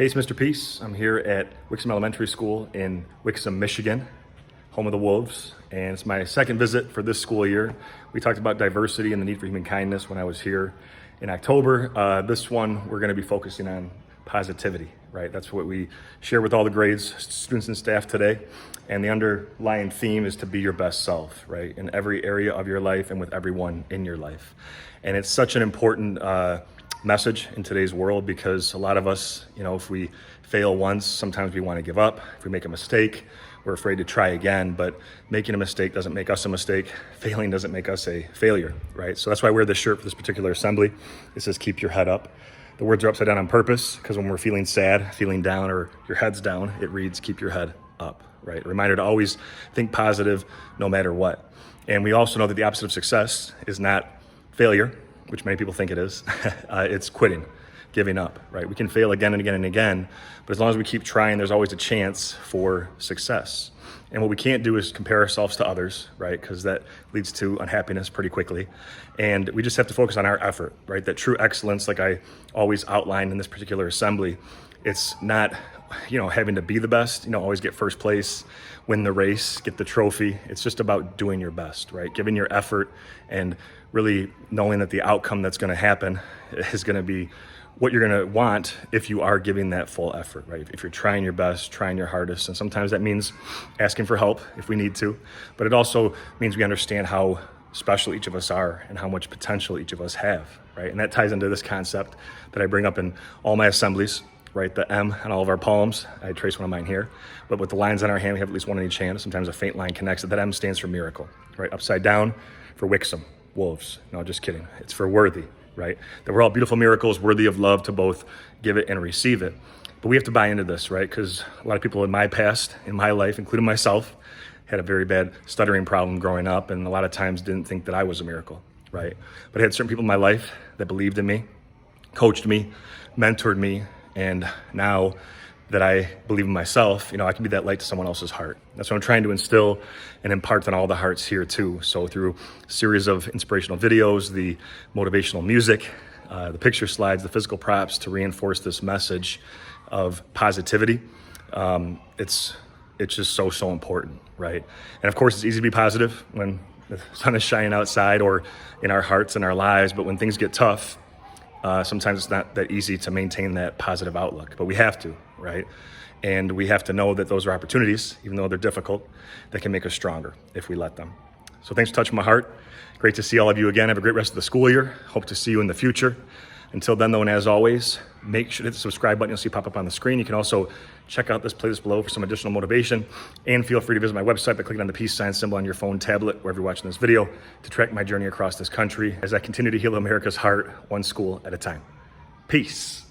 Hey, it's Mr. Peace. I'm here at Wixom Elementary School in Wixom, Michigan, home of the Wolves, and it's my second visit for this school year. We talked about diversity and the need for human kindness when I was here in October. This one, we're gonna be focusing on positivity, right? That's what we share with all the grades, students and staff today. And the underlying theme is to be your best self, right? In every area of your life and with everyone in your life. And it's such an important message in today's world because a lot of us, if we fail once, sometimes we want to give up. If we make a mistake, we're afraid to try again, but making a mistake doesn't make us a mistake. Failing doesn't make us a failure, right? So that's why I wear this shirt for this particular assembly. It says, keep your head up. The words are upside down on purpose because when we're feeling sad, feeling down, or your head's down, it reads, keep your head up, right? A reminder to always think positive no matter what. And we also know that the opposite of success is not failure, which many people think it is. It's quitting, giving up, right? We can fail again and again and again, but as long as we keep trying, there's always a chance for success. And what we can't do is compare ourselves to others, right? Because that leads to unhappiness pretty quickly. And we just have to focus on our effort, right? That true excellence, like I always outlined in this particular assembly, it's not, having to be the best, always get first place, win the race, get the trophy. It's just about doing your best, right? Giving your effort and really knowing that the outcome that's going to happen is going to be what you're going to want if you are giving that full effort, right? If you're trying your best, trying your hardest, and sometimes that means asking for help if we need to, but it also means we understand how special each of us are and how much potential each of us have, right? And that ties into this concept that I bring up in all my assemblies, right? The M on all of our palms. I trace one of mine here, but with the lines on our hand, we have at least one on each hand. Sometimes a faint line connects it. That M stands for miracle, right? Upside down for Wixom, wolves. No, just kidding. It's for worthy, right? That we're all beautiful miracles, worthy of love to both give it and receive it. But we have to buy into this, right? Because a lot of people in my past, in my life, including myself, had a very bad stuttering problem growing up, and a lot of times didn't think that I was a miracle, right? But I had certain people in my life that believed in me, coached me, mentored me, and now that I believe in myself, I can be that light to someone else's heart. That's what I'm trying to instill and impart on all the hearts here too. So through a series of inspirational videos, the motivational music, the picture slides, the physical props to reinforce this message of positivity. It's just so important, right? And of course, it's easy to be positive when the sun is shining outside or in our hearts and our lives, but when things get tough, sometimes it's not that easy to maintain that positive outlook, but we have to, right? And we have to know that those are opportunities, even though they're difficult, that can make us stronger if we let them. So thanks for touching my heart. Great to see all of you again. Have a great rest of the school year. Hope to see you in the future. Until then, though, and as always, make sure to hit the subscribe button you'll see pop up on the screen. You can also check out this playlist below for some additional motivation, and feel free to visit my website by clicking on the peace sign symbol on your phone, tablet, wherever you're watching this video, to track my journey across this country as I continue to heal America's heart one school at a time. Peace.